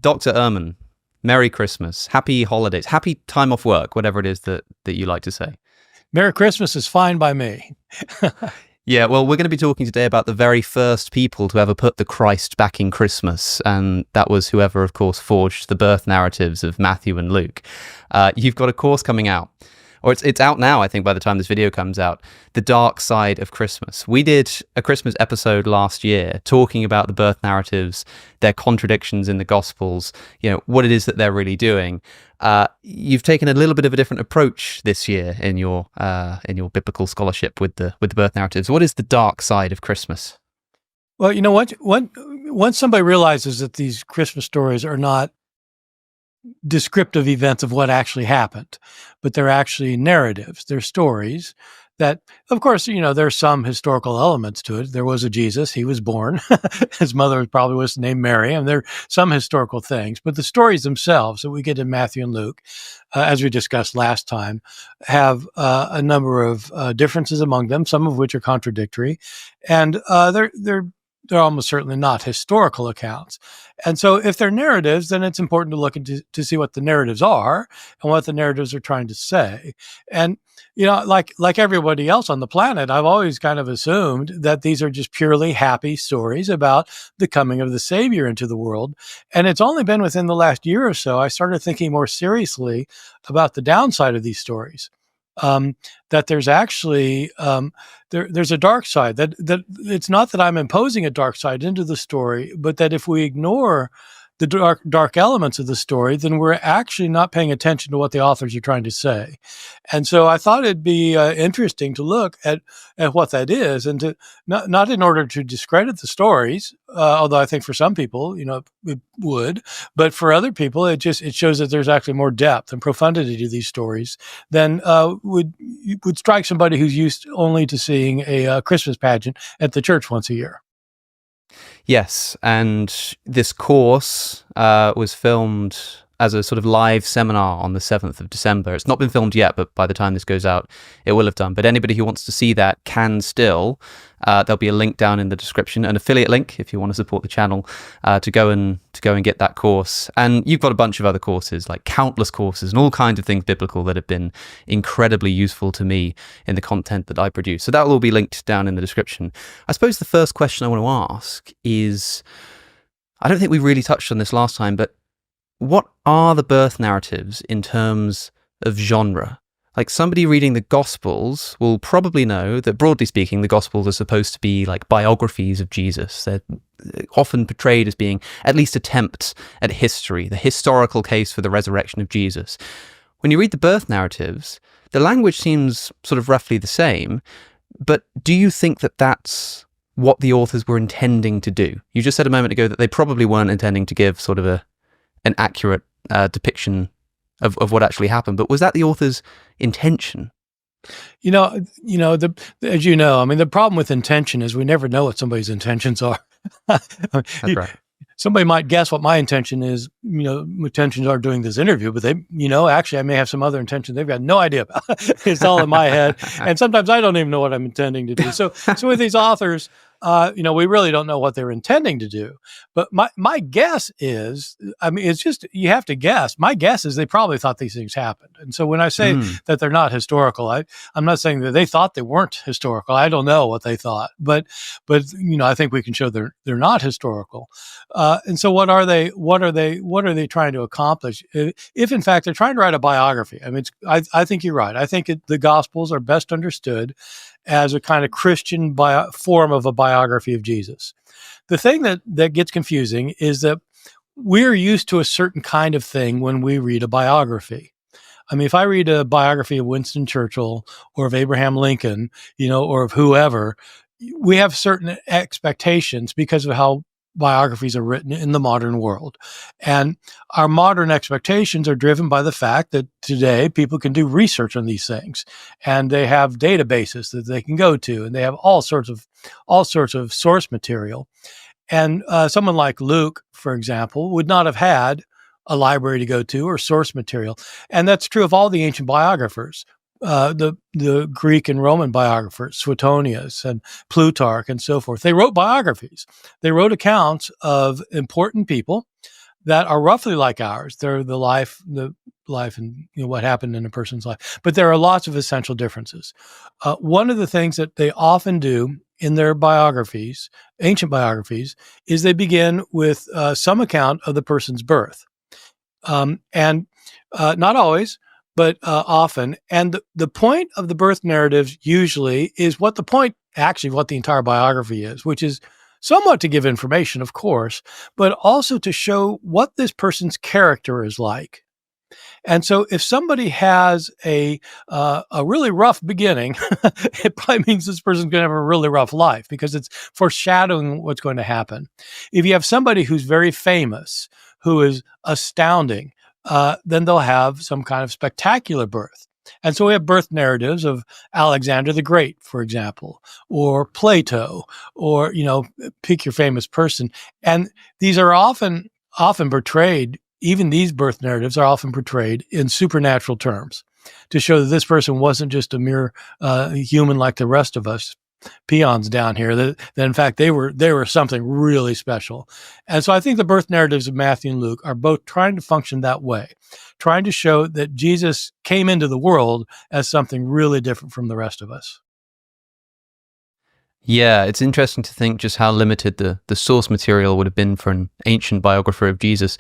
Dr. Ehrman, Merry Christmas, Happy Holidays, Happy time off work, whatever it is that you like to say. Merry Christmas is fine by me. Yeah, well, we're going to be talking today about the very first people to ever put the Christ back in Christmas, and that was whoever, of course, forged the birth narratives of Matthew and Luke. You've got a course coming out, or it's out now, I think, by the time this video comes out, The Dark Side of Christmas. We did a Christmas episode last year talking about the birth narratives, their contradictions in the Gospels, what it is that they're really doing. You've taken a little bit of a different approach this year in your biblical scholarship with the birth narratives. What is the dark side of Christmas? Well, you know what? Once somebody realizes that these Christmas stories are not descriptive events of what actually happened, but they're actually narratives, they're stories that, of course, there's some historical elements to it. There was a Jesus, he was born. His mother probably was named Mary, and there are some historical things. But the stories themselves that we get in Matthew and Luke, as we discussed last time, have a number of differences among them, some of which are contradictory. And they're almost certainly not historical accounts. And so if they're narratives, then it's important to look into to see what the narratives are and what the narratives are trying to say. And, like everybody else on the planet, I've always kind of assumed that these are just purely happy stories about the coming of the Savior into the world. And it's only been within the last year or so I started thinking more seriously about the downside of these stories. That there's actually there's a dark side, that it's not that I'm imposing a dark side into the story, but that if we ignore the dark elements of the story, then we're actually not paying attention to what the authors are trying to say. And so I thought it'd be interesting to look at what that is, and to not in order to discredit the stories, although I think for some people, it would, but for other people, it shows that there's actually more depth and profundity to these stories than would strike somebody who's used only to seeing a Christmas pageant at the church once a year. Yes, and this course was filmed as a sort of live seminar on the 7th of December. It's not been filmed yet, but by the time this goes out, it will have done. But anybody who wants to see that can still. There'll be a link down in the description, an affiliate link if you want to support the channel, to go and get that course. And you've got a bunch of other courses, like countless courses and all kinds of things biblical that have been incredibly useful to me in the content that I produce. So that will all be linked down in the description. I suppose the first question I want to ask is, I don't think we really touched on this last time, but what are the birth narratives in terms of genre? Like, somebody reading the Gospels will probably know that, broadly speaking, the Gospels are supposed to be like biographies of Jesus. They're often portrayed as being at least attempts at history, the historical case for the resurrection of Jesus. When you read the birth narratives, the language seems sort of roughly the same, but do you think that that's what the authors were intending to do? You just said a moment ago that they probably weren't intending to give sort of an accurate depiction of what actually happened, but was that the author's intention? As you know, the problem with intention is we never know what somebody's intentions are. That's right. Somebody might guess what my intention is, intentions are doing this interview, but they, actually I may have some other intention they've got no idea about. It's all in my head. And sometimes I don't even know what I'm intending to do. So with these authors, we really don't know what they're intending to do. But my guess is, it's just, you have to guess. My guess is they probably thought these things happened. And so when I say that they're not historical, I'm not saying that they thought they weren't historical. I don't know what they thought, but I think we can show they're not historical. And so what are they trying to accomplish? If in fact they're trying to write a biography, I think you're right. I think the Gospels are best understood as a kind of Christian form of a biography of Jesus. The thing that gets confusing is that we're used to a certain kind of thing when we read a biography. If I read a biography of Winston Churchill or of Abraham Lincoln, or of whoever, we have certain expectations because of how biographies are written in the modern world. And our modern expectations are driven by the fact that today people can do research on these things, and they have databases that they can go to, and they have all sorts of source material. And someone like Luke, for example, would not have had a library to go to or source material. And that's true of all the ancient biographers. The Greek and Roman biographers, Suetonius and Plutarch and so forth. They wrote biographies. They wrote accounts of important people that are roughly like ours. They're the life and what happened in a person's life. But there are lots of essential differences. One of the things that they often do in their biographies, ancient biographies, is they begin with some account of the person's birth. And not always, but often. And the point of the birth narratives usually is what the entire biography is, which is somewhat to give information, of course, but also to show what this person's character is like. And so if somebody has a really rough beginning, it probably means this person's going to have a really rough life because it's foreshadowing what's going to happen. If you have somebody who's very famous, who is astounding, then they'll have some kind of spectacular birth. And so we have birth narratives of Alexander the Great, for example, or Plato, or, pick your famous person. And these are often portrayed, even these birth narratives are often portrayed in supernatural terms to show that this person wasn't just a mere human like the rest of us peons down here, that in fact they were something really special. And so I think the birth narratives of Matthew and Luke are both trying to function that way, trying to show that Jesus came into the world as something really different from the rest of us. Yeah, it's interesting to think just how limited the source material would have been for an ancient biographer of Jesus.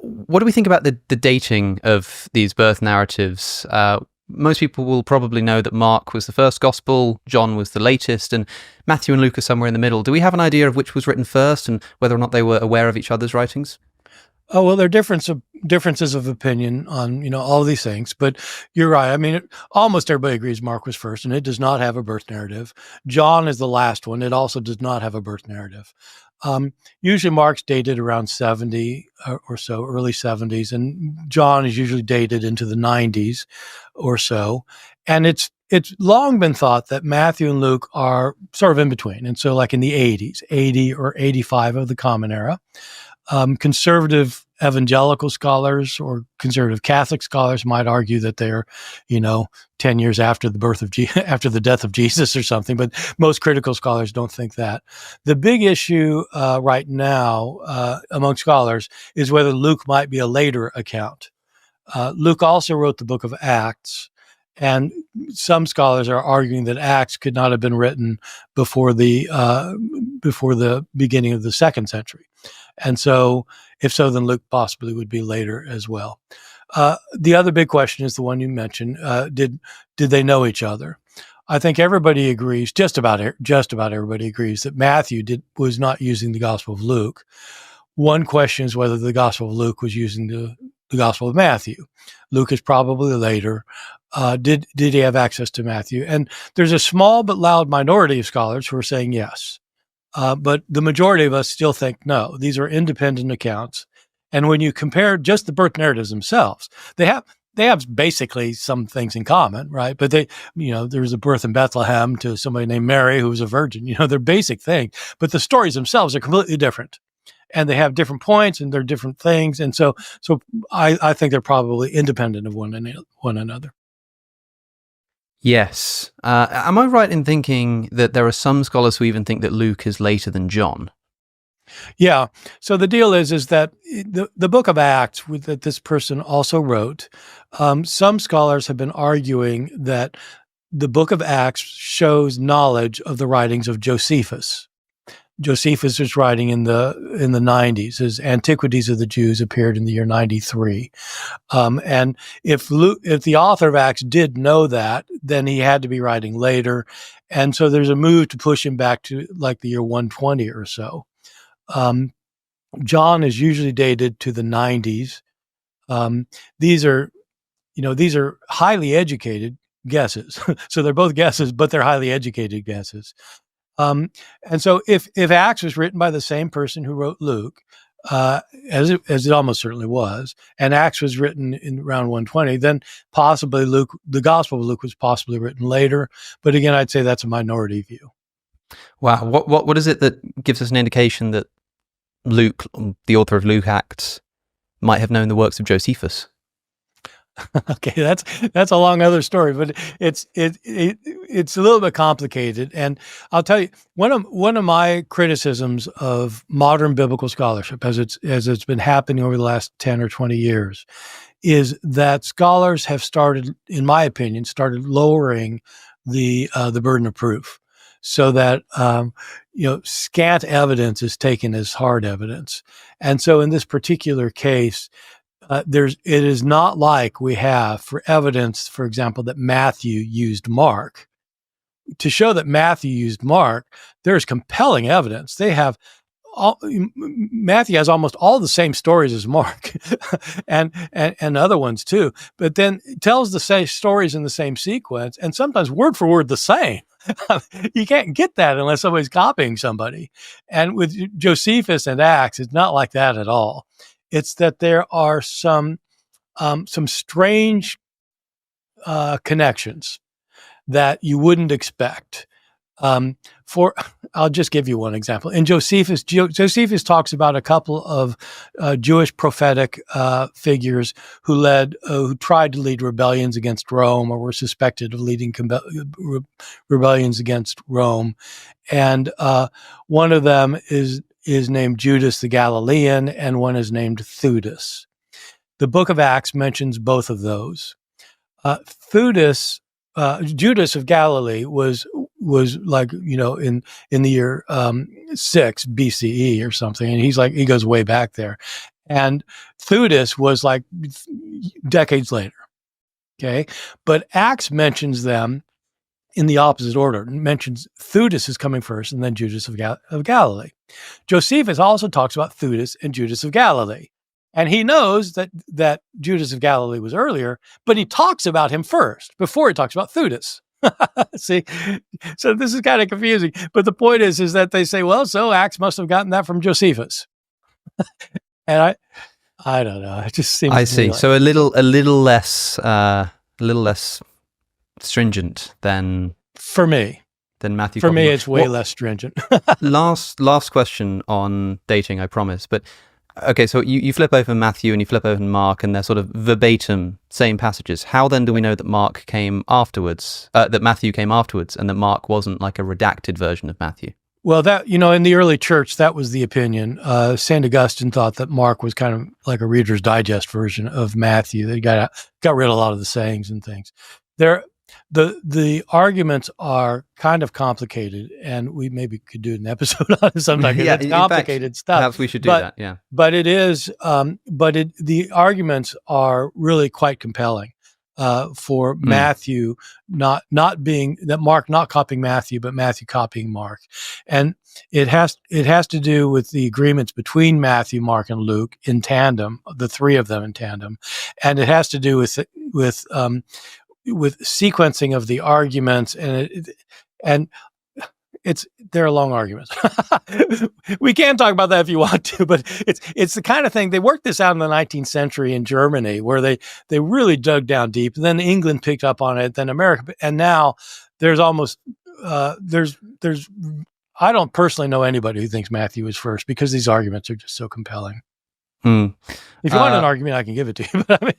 What do we think about the dating of these birth narratives? Most people will probably know that Mark was the first gospel, John was the latest, and Matthew and Luke are somewhere in the middle. Do we have an idea of which was written first and whether or not they were aware of each other's writings? Oh, well, there are differences of opinion on, all of these things, but you're right. I mean, almost everybody agrees Mark was first, and it does not have a birth narrative. John is the last one. It also does not have a birth narrative. Usually Mark's dated around 70 or so, early 70s, and John is usually dated into the 90s or so. And it's long been thought that Matthew and Luke are sort of in between. And so like in the 80s, 80 or 85 of the Common Era. Conservative evangelical scholars or conservative Catholic scholars might argue that they're, 10 years after the birth of after the death of Jesus or something, but most critical scholars don't think that. The big issue right now among scholars is whether Luke might be a later account. Luke also wrote the book of Acts, and some scholars are arguing that Acts could not have been written before the beginning of the 2nd century. And so, if so, then Luke possibly would be later as well. The other big question is the one you mentioned. Did they know each other? I think everybody agrees, just about everybody agrees, that Matthew was not using the Gospel of Luke. One question is whether the Gospel of Luke was using the Gospel of Matthew. Luke is probably later. Did he have access to Matthew? And there's a small but loud minority of scholars who are saying yes. But the majority of us still think no, these are independent accounts. And when you compare just the birth narratives themselves, they have basically some things in common, right? But there's a birth in Bethlehem to somebody named Mary who was a virgin. They're basic things, but the stories themselves are completely different, and they have different points and they're different things. And so I think they're probably independent of one another. Yes. Am I right in thinking that there are some scholars who even think that Luke is later than John? Yeah. So the deal is that the book of Acts that this person also wrote, some scholars have been arguing that the book of Acts shows knowledge of the writings of Josephus. Josephus was writing in the 90s. His Antiquities of the Jews appeared in the year 93. And if the author of Acts did know that, then he had to be writing later. And so there's a move to push him back to like the year 120 or so. John is usually dated to the 90s. These are highly educated guesses. So they're both guesses, but they're highly educated guesses. And so if Acts was written by the same person who wrote Luke, as it almost certainly was, and Acts was written in around 120, then possibly the Gospel of Luke was possibly written later. But again, I'd say that's a minority view. Wow. What is it that gives us an indication that Luke, the author of Luke Acts, might have known the works of Josephus? Okay, that's a long other story, but it's a little bit complicated. And I'll tell you, one of my criticisms of modern biblical scholarship, as it's been happening over the last 10 or 20 years, is that scholars have started, in my opinion, lowering the burden of proof, so that scant evidence is taken as hard evidence. And so in this particular case, it is not like we have for evidence, for example, that Matthew used Mark. To show that Matthew used Mark, there's compelling evidence. Matthew has almost all the same stories as Mark, and other ones too. But then tells the same stories in the same sequence, and sometimes word for word the same. You can't get that unless somebody's copying somebody. And with Josephus and Acts, it's not like that at all. It's that there are some strange connections that you wouldn't expect. I'll just give you one example. In Josephus talks about a couple of Jewish prophetic figures who tried to lead rebellions against Rome, or were suspected of leading rebellions against Rome, and one of them is named Judas the Galilean, and one is named Theudas. The book of Acts mentions both of those. Judas of Galilee was like, in the year 6 BCE or something, and he goes way back there. And Theudas was like decades later. Okay, but Acts mentions them in the opposite order. It mentions Theudas is coming first, and then Judas of Galilee. Josephus also talks about Theudas and Judas of Galilee. And he knows that Judas of Galilee was earlier, but he talks about him first before he talks about Theudas. See, so this is kind of confusing. But the point is that they say, well, so Acts must have gotten that from Josephus. And I don't know. It just seems. I see. So a little less stringent than for me. Than Matthew. For me, it's way less stringent. Last question on dating, I promise, but. Okay, so you flip open Matthew and you flip open Mark, and they're sort of verbatim same passages. How then do we know that Mark came afterwards, that Matthew came afterwards, and that Mark wasn't like a redacted version of Matthew? Well, that, in the early church, that was the opinion. St. Augustine thought that Mark was kind of like a Reader's Digest version of Matthew. They got rid of a lot of the sayings and things. The arguments are kind of complicated, and we maybe could do an episode on it sometime. Yeah, it's complicated stuff. Perhaps we should do that. Yeah, but it is. The arguments are really quite compelling for Matthew not being that Mark not copying Matthew, but Matthew copying Mark, and it has to do with the agreements between Matthew, Mark, and Luke in tandem, the three of them in tandem, and it has to do with sequencing of the arguments, and they're long arguments. We can talk about that if you want to, but it's the kind of thing. They worked this out in the 19th century in Germany, where they really dug down deep. And then England picked up on it, then America, and now there's almost there's I don't personally know anybody who thinks Matthew was first, because these arguments are just so compelling. If you want an argument, I can give it to you. But I mean,